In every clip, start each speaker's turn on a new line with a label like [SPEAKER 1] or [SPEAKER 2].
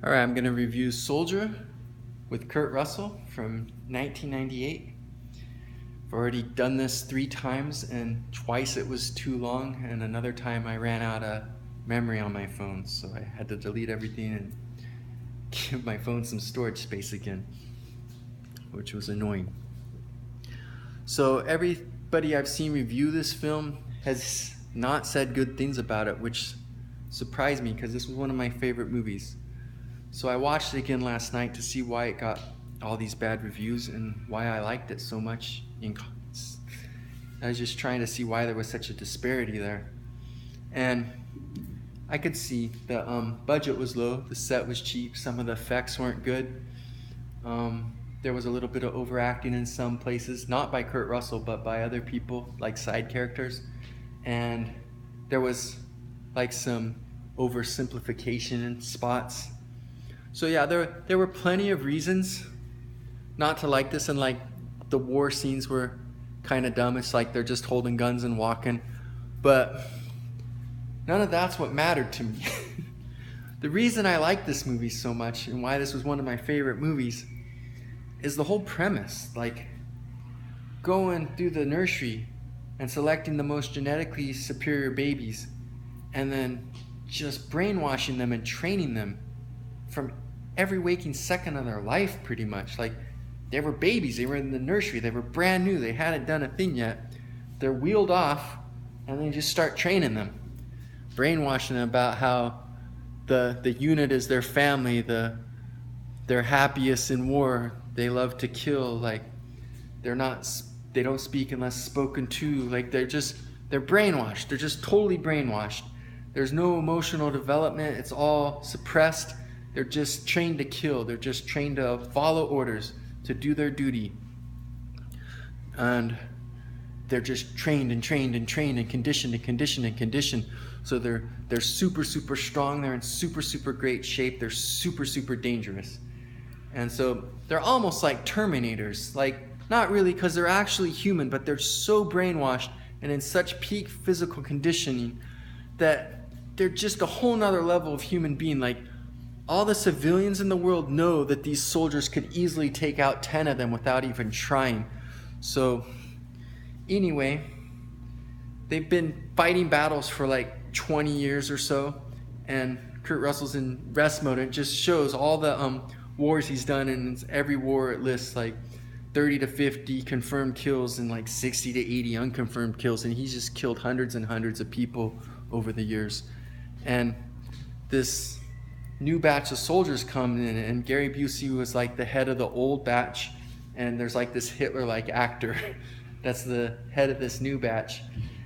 [SPEAKER 1] All right, I'm going to review Soldier with Kurt Russell from 1998. I've already done this 3 times, and twice it was too long, and another time I ran out of memory on my phone, so I had to delete everything and give my phone some storage space again, which was annoying. So everybody I've seen review this film has not said good things about it, which surprised me because this was one of my favorite movies. So I watched it again last night to see why it got all these bad reviews and why I liked it so much. I was just trying to see why there was such a disparity there. And I could see the budget was low, the set was cheap, some of the effects weren't good. There was a little bit of overacting in some places, not by Kurt Russell, but by other people, like side characters. And there was like some oversimplification in spots. So yeah, there were plenty of reasons not to like this, and like the war scenes were kind of dumb. It's like they're just holding guns and walking, but none of that's what mattered to me. The reason I like this movie so much and why this was one of my favorite movies is the whole premise. Like going through the nursery and selecting the most genetically superior babies and then just brainwashing them and training them from every waking second of their life, pretty much. Like, they were babies, they were in the nursery, they were brand new, they hadn't done a thing yet. They're wheeled off and they just start training them, brainwashing them about how the unit is their family, they're happiest in war, they love to kill, like they don't speak unless spoken to, like they're brainwashed, they're just totally brainwashed. There's no emotional development, it's all suppressed. They're just trained to kill. They're just trained to follow orders, to do their duty. And they're just trained and trained and trained and conditioned and conditioned and conditioned. So they're super, super strong. They're in super, super great shape. They're super, super dangerous. And so they're almost like Terminators. Like, not really, because they're actually human, but they're so brainwashed and in such peak physical conditioning that they're just a whole nother level of human being. Like, all the civilians in the world know that these soldiers could easily take out 10 of them without even trying. So anyway, they've been fighting battles for like 20 years or so, and Kurt Russell's in rest mode. It just shows all the wars he's done, and every war it lists like 30 to 50 confirmed kills and like 60 to 80 unconfirmed kills, and he's just killed hundreds and hundreds of people over the years. And this new batch of soldiers come in, and Gary Busey was like the head of the old batch, and there's like this Hitler-like actor that's the head of this new batch.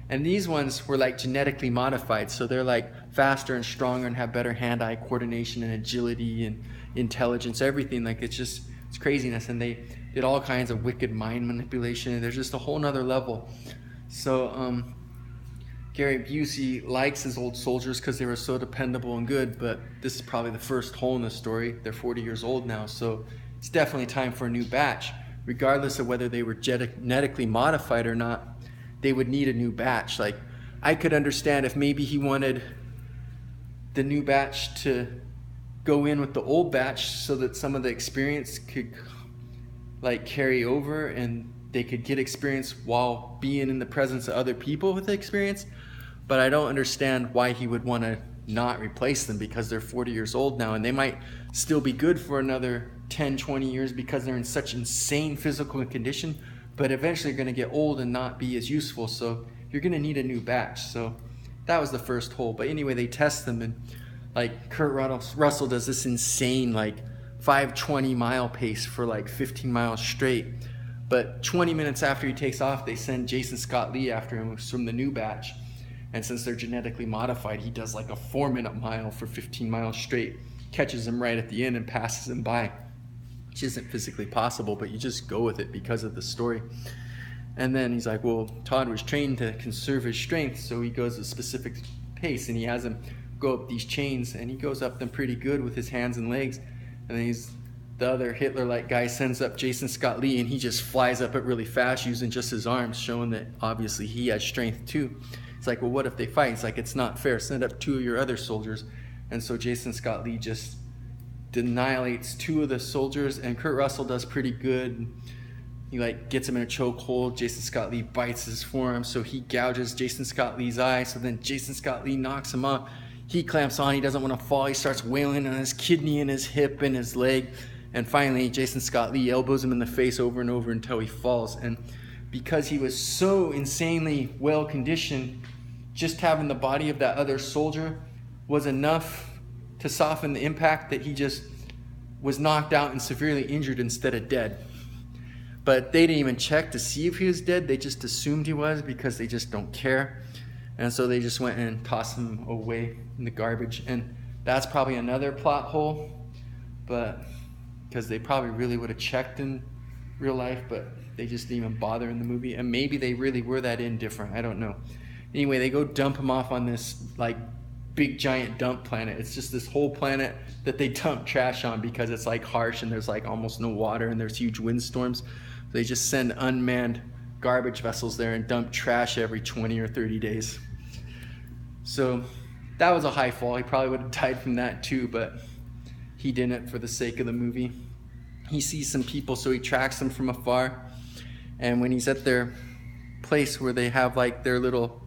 [SPEAKER 1] And these ones were like genetically modified, so they're like faster and stronger and have better hand-eye coordination and agility and intelligence, everything. Like it's craziness, and they did all kinds of wicked mind manipulation, and there's just a whole nother level. So Gary Busey likes his old soldiers because they were so dependable and good, but this is probably the first hole in the story. They're 40 years old now, so it's definitely time for a new batch. Regardless of whether they were genetically modified or not, they would need a new batch. Like, I could understand if maybe he wanted the new batch to go in with the old batch so that some of the experience could like carry over and they could get experience while being in the presence of other people with the experience. But I don't understand why he would want to not replace them, because they're 40 years old now and they might still be good for another 10, 20 years because they're in such insane physical condition, but eventually they're going to get old and not be as useful. So you're going to need a new batch. So that was the first hole. But anyway, they test them, and like Kurt Russell does this insane like 520 mile pace for like 15 miles straight. But 20 minutes after he takes off, they send Jason Scott Lee after him from the new batch. And since they're genetically modified, he does like a 4-minute mile for 15 miles straight, catches him right at the end and passes him by, which isn't physically possible, but you just go with it because of the story. And then he's like, well, Todd was trained to conserve his strength, so he goes a specific pace, and he has him go up these chains, and he goes up them pretty good with his hands and legs. And then the other Hitler-like guy sends up Jason Scott Lee, and he just flies up it really fast using just his arms, showing that obviously he has strength too. It's like, well, what if they fight? It's like, it's not fair. Send up 2 of your other soldiers. And so Jason Scott Lee just annihilates 2 of the soldiers, and Kurt Russell does pretty good. He like gets him in a chokehold. Jason Scott Lee bites his forearm, so he gouges Jason Scott Lee's eye. So then Jason Scott Lee knocks him off. He clamps on. He doesn't want to fall. He starts wailing on his kidney and his hip and his leg. And finally, Jason Scott Lee elbows him in the face over and over until he falls. And because he was so insanely well conditioned, just having the body of that other soldier was enough to soften the impact that he just was knocked out and severely injured instead of dead. But they didn't even check to see if he was dead. They just assumed he was because they just don't care. And so they just went and tossed him away in the garbage. And that's probably another plot hole, but because they probably really would have checked in real life, but they just didn't even bother in the movie. And maybe they really were that indifferent. I don't know. Anyway, they go dump him off on this like big giant dump planet. It's just this whole planet that they dump trash on because it's like harsh and there's like almost no water and there's huge windstorms. So they just send unmanned garbage vessels there and dump trash every 20 or 30 days. So that was a high fall. He probably would have died from that too, but he didn't for the sake of the movie. He sees some people, so he tracks them from afar. And when he's at their place where they have like their little,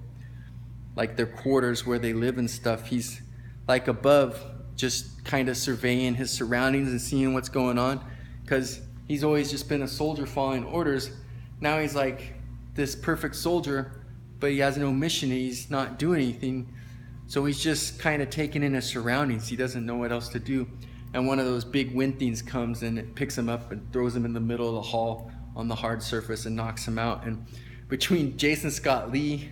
[SPEAKER 1] like their quarters where they live and stuff, he's like above just kind of surveying his surroundings and seeing what's going on, because he's always just been a soldier following orders. Now he's like this perfect soldier, but he has no mission. He's not doing anything. So he's just kind of taking in his surroundings. He doesn't know what else to do. And one of those big wind things comes and it picks him up and throws him in the middle of the hall on the hard surface and knocks him out. And between Jason Scott Lee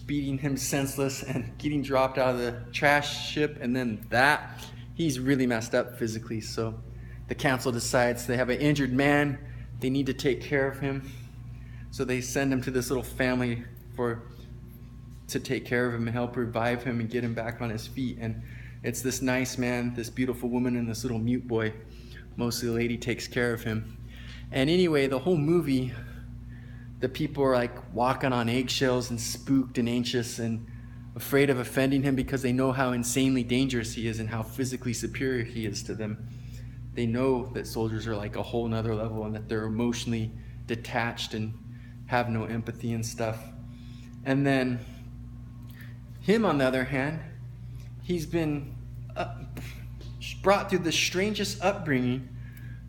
[SPEAKER 1] beating him senseless and getting dropped out of the trash ship and then that, he's really messed up physically. So the council decides they have an injured man. They need to take care of him. So they send him to this little family to take care of him and help revive him and get him back on his feet. And it's this nice man, this beautiful woman, and this little mute boy. Mostly the lady takes care of him. And anyway, the whole movie, the people are like walking on eggshells and spooked and anxious and afraid of offending him because they know how insanely dangerous he is and how physically superior he is to them. They know that soldiers are like a whole nother level and that they're emotionally detached and have no empathy and stuff. And then him, on the other hand, he's been brought through the strangest upbringing,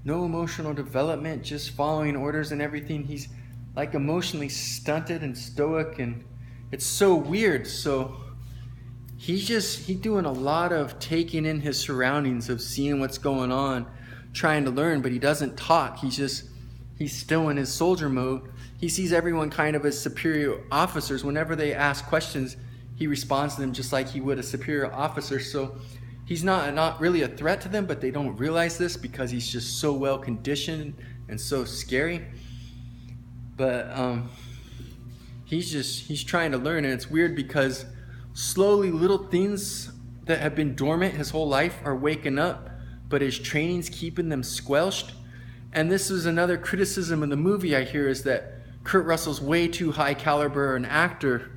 [SPEAKER 1] no emotional development, just following orders and everything. He's like emotionally stunted and stoic, and it's so weird. So he's doing a lot of taking in his surroundings, of seeing what's going on, trying to learn, but he doesn't talk. He's still in his soldier mode. He sees everyone kind of as superior officers. Whenever they ask questions, he responds to them just like he would a superior officer. So he's not really a threat to them, but they don't realize this because he's just so well conditioned and so scary. But he's trying to learn, and it's weird because slowly little things that have been dormant his whole life are waking up, but his training's keeping them squelched. And this is another criticism of the movie I hear, is that Kurt Russell's way too high caliber an actor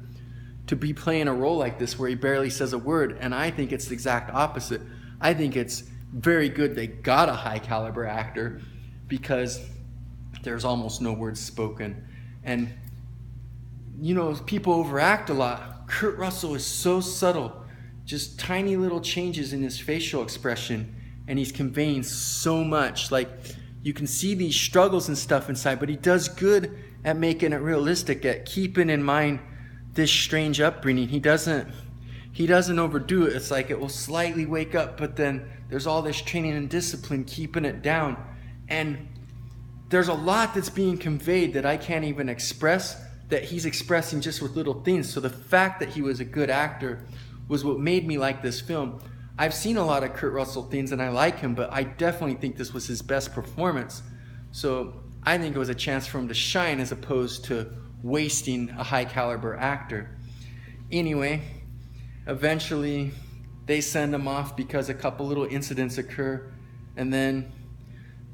[SPEAKER 1] to be playing a role like this where he barely says a word. And I think it's the exact opposite. I think it's very good they got a high caliber actor because there's almost no words spoken. And, you know, people overact a lot. Kurt Russell is so subtle, just tiny little changes in his facial expression, and he's conveying so much. Like, you can see these struggles and stuff inside, but he does good at making it realistic, at keeping in mind this strange upbringing. He doesn't overdo it. It's like it will slightly wake up, but then there's all this training and discipline keeping it down. And there's a lot that's being conveyed that I can't even express, that he's expressing just with little things. So the fact that he was a good actor was what made me like this film. I've seen a lot of Kurt Russell things and I like him, but I definitely think this was his best performance. So I think it was a chance for him to shine as opposed to wasting a high caliber actor. Anyway, eventually they send him off because a couple little incidents occur, and then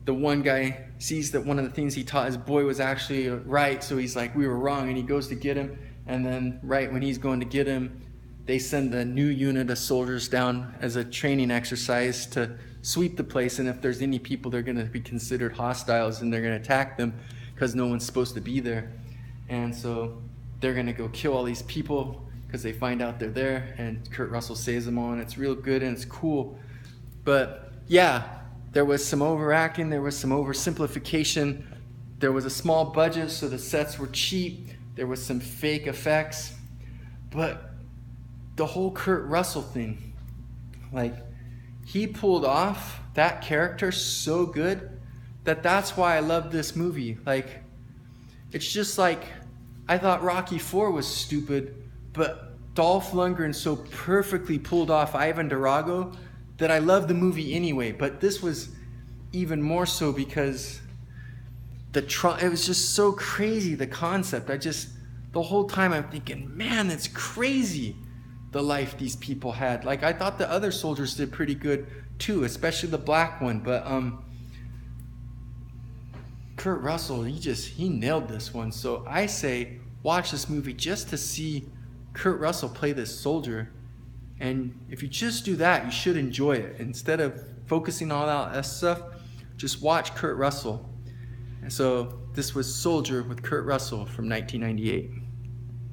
[SPEAKER 1] the one guy sees that one of the things he taught his boy was actually right, so he's like, we were wrong, and he goes to get him, and then right when he's going to get him, they send a new unit of soldiers down as a training exercise to sweep the place, and if there's any people they're going to be considered hostiles, and they're going to attack them because no one's supposed to be there. And so they're going to go kill all these people because they find out they're there, and Kurt Russell saves them all, and it's real good and it's cool. But yeah, there was some overacting, there was some oversimplification, there was a small budget, so the sets were cheap, there was some fake effects, but the whole Kurt Russell thing, like, he pulled off that character so good that's why I love this movie. Like, it's just like, I thought Rocky IV was stupid, but Dolph Lundgren so perfectly pulled off Ivan Drago that I love the movie anyway. But this was even more so because it was just so crazy, the concept. The whole time I'm thinking, man, that's crazy, the life these people had. Like, I thought the other soldiers did pretty good too, especially the black one, but Kurt Russell, he nailed this one. So I say watch this movie just to see Kurt Russell play this soldier, and if you just do that, you should enjoy it. Instead of focusing on all that stuff, just watch Kurt Russell. And so this was Soldier with Kurt Russell from 1998.